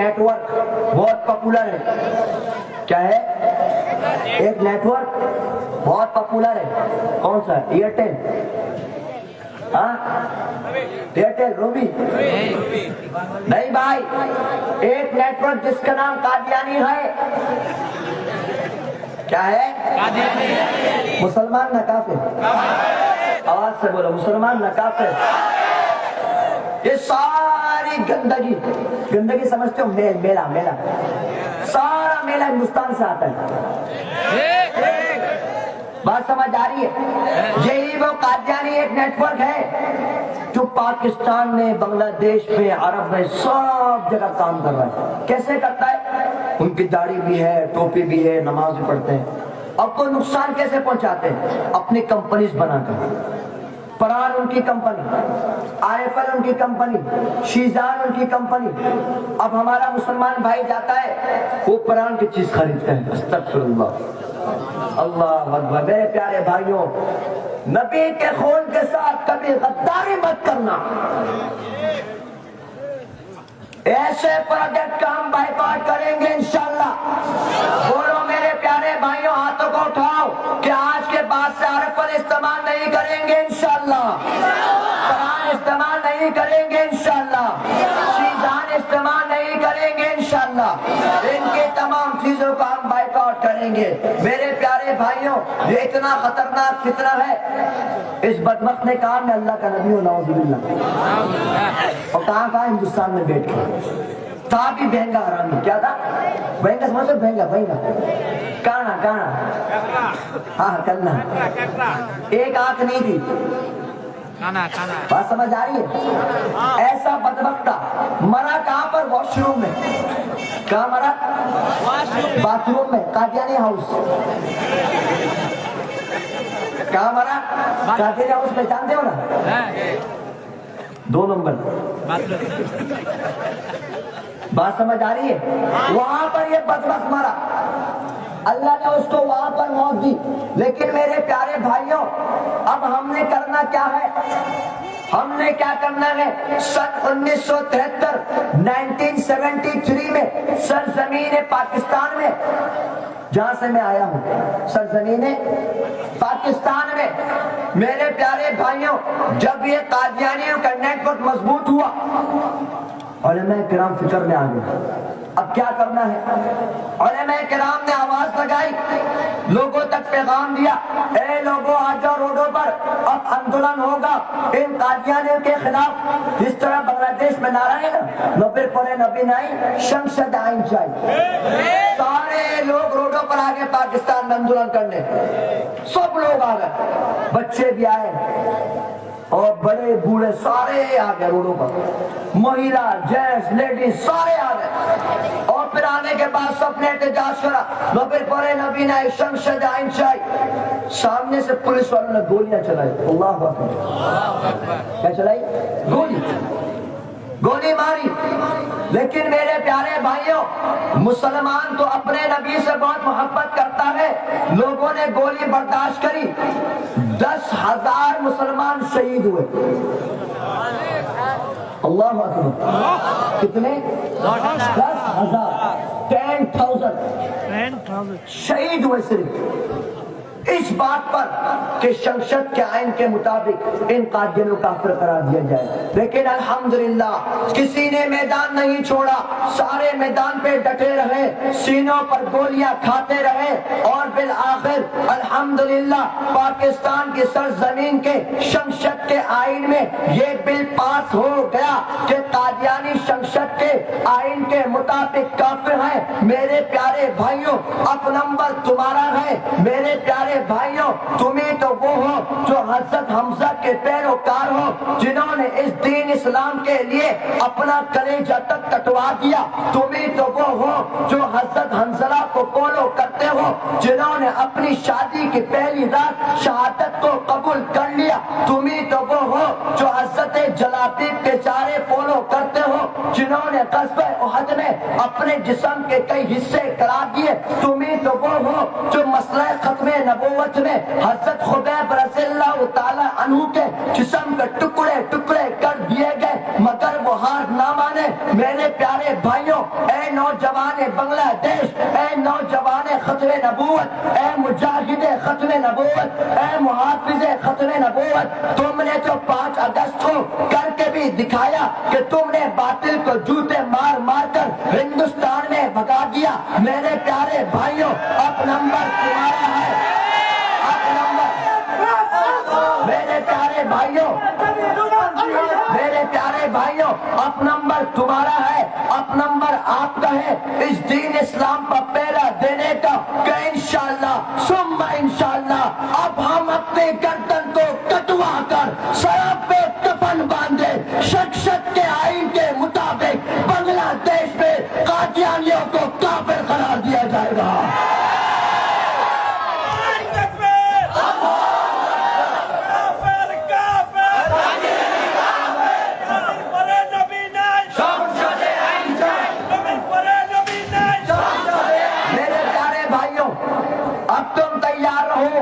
Net work بہت popular ہے. کیا ہے؟ ایک نیٹ ورک بہت پاپولر ہے. کون سا؟ ایئرٹیل. ہاں ایئرٹیل. روبی نہیں بھائی. ایک نیٹ ورک جس کا نام قادیانی ہے. کیا ہے؟ مسلمان نہ کافر؟ آواز سے بولو. مسلمان نہ کافر؟ یہ ساری گندگی سمجھتے ہو؟ میلہ سارا میلہ ہندوستان سے آتا ہے. بات سمجھ آ رہی ہے؟ یہی وہ قادیانی ایک نیٹ ورک ہے جو پاکستان میں، بنگلہ دیش میں، عرب میں سب جگہ کام کر رہا ہے. کیسے کرتا ہے؟ ان کی داڑھی بھی ہے، ٹوپی بھی ہے، نماز بھی پڑھتے ہیں. اب کو نقصان کیسے پہنچاتے ہیں؟ اپنی کمپنیز بنا کر. پران ان کی کمپنی، آئیفل ان کی کمپنی، شیزان ان کی کمپنی. اب ہمارا مسلمان بھائی جاتا ہے وہ پران کی چیز خریدتے ہیں. استغفر اللہ. اللہ اکبر. میرے پیارے بھائیوں، نبی کے خون کے ساتھ کبھی غداری مت کرنا. ایسے پروجیکٹ کا ہم بائیکاٹ کریں گے انشاءاللہ. بولو میرے پیارے بھائیوں، ہاتھوں کو اٹھاؤ کہ آج کے بعد سے آئیفل استعمال نہیں کریں گے انشاءاللہ. قرآن استعمال نہیں کریں گے انشاءاللہ. شیزان استعمال نہیں کریں گے انشاءاللہ. ان کی تمام چیزوں کو ہم بائیکاٹ کریں گے. میرے پیارے بھائیوں، یہ اتنا خطرناک فتنہ ہے. اس بدبخت نے کہا میں اللہ کا نبی ہوں، نعوذ باللہ. اور کہاں ہندوستان میں بیٹھ کے تھا بھی بہنگا حرامی. کیا تھا؟ بہنگا سمجھو؟ بہنگا کانا. ہاں کرنا. ایک آنکھ نہیں تھی. بات سمجھ آ رہی ہے؟ ایسا بدبخت تھا. مرا کہاں پر؟ واش روم میں. کہاں مرا؟ باتھ روم میں. قادیانی ہاؤس. کہاں مرا؟ قادیانی ہاؤس میں. جانتے ہو نا؟ 2 نمبر. بات سمجھ آ رہی ہے؟ وہاں پر یہ بدبخت مرا. اللہ نے اس کو وہاں پر موت دی. لیکن میرے پیارے بھائیوں، اب ہم نے کرنا کیا ہے؟ ہم نے کیا کرنا ہے؟ سن 1973 1973 میں سرزمین پاکستان میں، جہاں سے میں آیا ہوں، سرزمین پاکستان میں، میرے پیارے بھائیوں، جب یہ قادیانیوں کا نیٹ ورک مضبوط ہوا، علماء کرام فکر میں آ گئے. اب کیا کرنا ہے؟ علماء کرام نے آواز لگائی، لوگوں تک پیغام دیا، اے لوگوں آ جاؤ روڈوں پر، اب آندولن ہوگا ان قادیانیوں کے خلاف. جس طرح بنگلہ دیش میں نعرہ ہے نا، نبی پڑے نبی نہیں، شمشد آئین چاہیے. سارے لوگ روڈوں پر آ گئے پاکستان میں آندولن کرنے. سب لوگ آ گئے، بچے بھی آئے اور بڑے بوڑھے سارے آ گئے روڈوں پر. مہیلا، جینٹس، لیڈیز سارے آ گئے. اور پھر آنے کے بعد سب نے احتجاج کرا، نبی پڑھے نبی نہیں، شمشد آئین چاہیے. سامنے سے پولیس والوں نے گولیاں چلائی. اللہ اکبر. کیا چلائی؟ گولی ماری. لیکن میرے پیارے بھائیوں، مسلمان تو اپنے نبی سے بہت محبت کرتا ہے. لوگوں نے گولی برداشت کری. 10,000 مسلمان شہید ہوئے. اللہ اکبر. کتنے؟ 10,000. 10,000 شہید ہوئے صرف اس بات پر کہ شمشد کے آئین کے مطابق ان قادیانیوں کو کافر قرار دیا جائے. لیکن الحمدللہ کسی نے میدان نہیں چھوڑا. سارے میدان پہ ڈٹے رہے، سینوں پر گولیاں کھاتے رہے، اور بالآخر الحمدللہ پاکستان کی سرزمین کے شمشد کے آئین میں یہ بل پاس ہو گیا کہ قادیانی شمشد کے آئین کے مطابق کافر ہیں. میرے پیارے بھائیوں، اب نمبر تمہارا ہے. میرے پیارے بھائیوں، تمہیں تو وہ ہو جو حضرت حمزہ کے پیروکار ہو، جنہوں نے اس دین اسلام کے لیے اپنا کلیجہ تک کٹوا دیا. تمہیں تو وہ ہو جو حضرت حنظلہ کو فالو کرتے ہو، جنہوں نے اپنی شادی کی پہلی رات شہادت کو قبول کر لیا. تمہیں تو وہ ہو جو حضرت جلابیب کے چارے فالو کرتے ہو، جنہوں نے غزوہ احد میں اپنے جسم کے کئی حصے کرا دیے. تمہیں تو وہ ہو جو مسئلہ ختم نبوت میں حضرت خبیب رضی اللہ تعالی عنہ کے جسم کے ٹکڑے ٹکڑے کر دیے گئے، مگر وہ ہار نہ مانے میرے پیارے بھائیوں، اے نوجوان بنگلہ دیش، اے نوجوان ختم نبوت، اے مجاہد ختم نبوت، اے محافظ ختم نبوت، تم نے جو 5 اگست کو کر کے بھی دکھایا کہ تم نے باطل کو جوتے مار مار کر ہندوستان میں بھگا دیا۔ میرے پیارے بھائیوں، اب نمبر تمہارا ہے، اب نمبر، میرے پیارے بھائیوں، میرے پیارے بھائیوں، اب نمبر تمہارا ہے، اب نمبر آپ کا ہے اس دین اسلام پر پہرا دینے کا، کہ انشاءاللہ ثم انشاءاللہ اب ہم اپنے گردن کو کٹوا کر سر پہ کفن باندھے شک کے آئین کے مطابق بنگلہ دیش میں قادیانیوں کو کافر قرار دیا جائے گا۔ اب تم تیار رہو،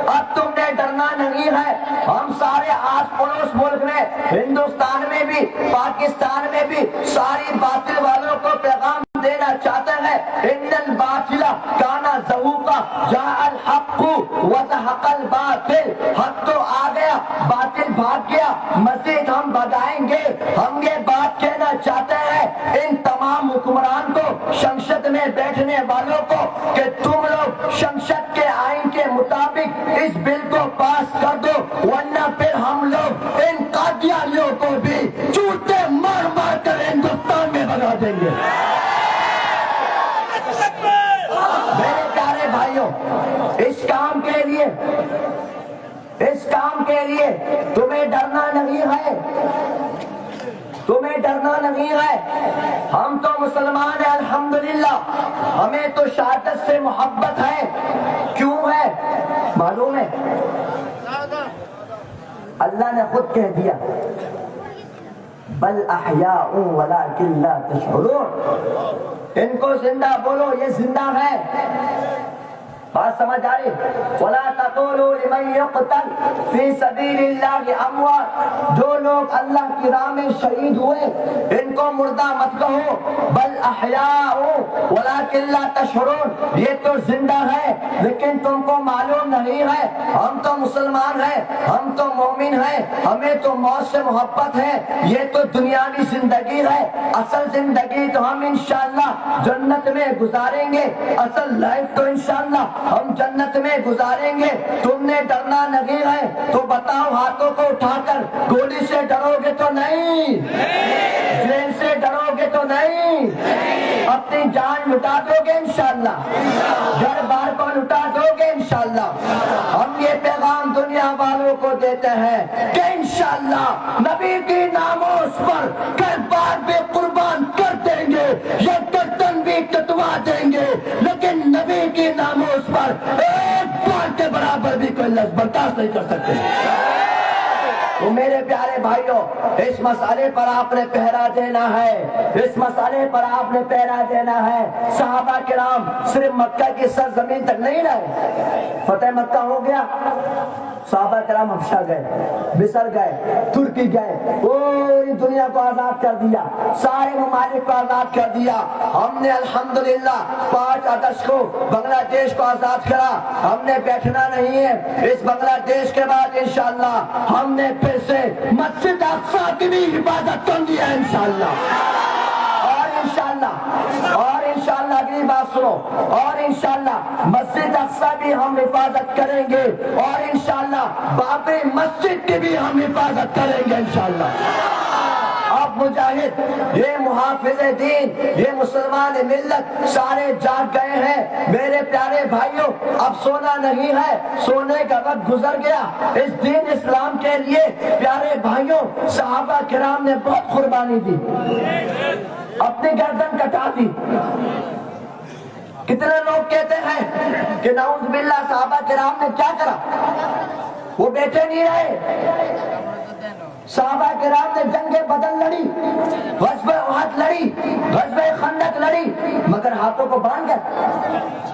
اب تم نے ڈرنا نہیں ہے۔ ہم سارے آس پڑوس ملک میں، ہندوستان میں بھی، پاکستان میں بھی ساری باطل والوں کو پیغام دینا چاہتے ہیں، ان الباطل کان زہوقا جاء الحق وزہق الباطل، حق تو آ گیا، باطل بھاگ گیا، مزید ہم بھگائیں گے۔ ہم یہ بات کہنا چاہتے ہیں ان تمام حکمران کو، شنشد میں بیٹھنے والوں کو، کہ تم لوگ شنشد کے آئین کے مطابق اس بل کو پاس کر دو، ورنہ پھر ہم لوگ ان قادیانیوں کو بھی چوٹے مار مار کر ہندوستان میں بھگا دیں گے۔ میرے پیارے بھائیوں، اس کام کے لیے تمہیں ڈرنا نہیں ہے، تمہیں ڈرنا نہیں ہے۔ ہم تو مسلمان ہیں الحمدللہ، ہمیں تو شہادت سے محبت ہے۔ کیوں ہے معلوم ہے؟ اللہ نے خود کہہ دیا بل احیاء ولکن لا تشعرون، ان کو زندہ بولو، یہ زندہ ہے۔ بات سمجھ آ رہی؟ وَلَا تَقُولُوا لِمَنْ يُقْتَلْ فِي سَبِيلِ اللَّهِ أَمْوَاتٌ، جو لوگ اللہ کی راہ میں شہید ہوئے ان کو مردہ مت کہو، بل احیاء وَلَكِنْ لَا تَشْعُرُونَ، یہ تو زندہ ہے لیکن تم کو معلوم نہیں ہے۔ ہم تو مسلمان ہیں، ہم تو مومن ہیں، ہمیں تو موت سے محبت ہے۔ یہ تو دنیاوی زندگی ہے، اصل زندگی تو ہم انشاءاللہ جنت میں گزاریں گے، اصل لائف تو انشاءاللہ ہم جنت میں گزاریں گے۔ تم نے ڈرنا نہیں ہے تو بتاؤ، ہاتھوں کو اٹھا کر گولی سے ڈرو گے تو نہیں، جیل سے ڈرو گے تو نہیں، اپنی جان لٹا دو گے انشاءاللہ، گھر بار کو لٹا دو گے انشاءاللہ۔ ہم یہ پیغام دنیا والوں کو دیتے ہیں کہ انشاءاللہ نبی کی ناموس پر گھر بار بھی قربان کر دیں گے، یہ گردن بھی کٹوا دیں گے، لیکن نبی کی ناموس پر ایک بار کے برابر بھی کوئی لفظ برداشت نہیں کر سکتے۔ تو میرے پیارے بھائیوں، اس مسئلے پر آپ نے پہرا دینا ہے، اس مسئلے پر آپ نے پہرا دینا ہے۔ صحابہ کرام صرف مکہ کی سرزمین تک نہیں رہے، فتح مکہ ہو گیا، صحابہ کرام حبشہ گئے، مصر گئے، ترکی گئے، پوری دنیا کو آزاد کر دیا، سارے ممالک کو آزاد کر دیا۔ ہم نے الحمدللہ 5 اگست کو بنگلہ دیش کو آزاد کرا۔ ہم نے بیٹھنا نہیں ہے، اس بنگلہ دیش کے بعد انشاءاللہ ہم نے پھر سے مسجد اقصیٰ کی بھی حفاظت کرنی ہے انشاءاللہ، اور انشاءاللہ اگلی بات سنو، اور انشاءاللہ مسجد اقصیٰ بھی ہم حفاظت کریں گے، اور انشاءاللہ بابری مسجد کی بھی ہم حفاظت کریں گے انشاءاللہ۔ اب مجاہد، یہ محافظ دین، یہ مسلمان ملت سارے جاگ گئے ہیں۔ میرے پیارے بھائیوں، اب سونا نہیں ہے، سونے کا وقت گزر گیا۔ اس دین اسلام کے لیے پیارے بھائیوں صحابہ کرام نے بہت قربانی دی، اپنی گردن کٹا دی۔ کتنے لوگ کہتے ہیں کہ نعوذ باللہ صحابہ کرام نے کیا کرا، وہ بیٹھے نہیں رہے۔ صحابہ کرام نے جنگ بدر لڑی، غزوہ احد لڑی، غزوہ خندق لڑی، مگر ہاتھوں کو باندھ گئے۔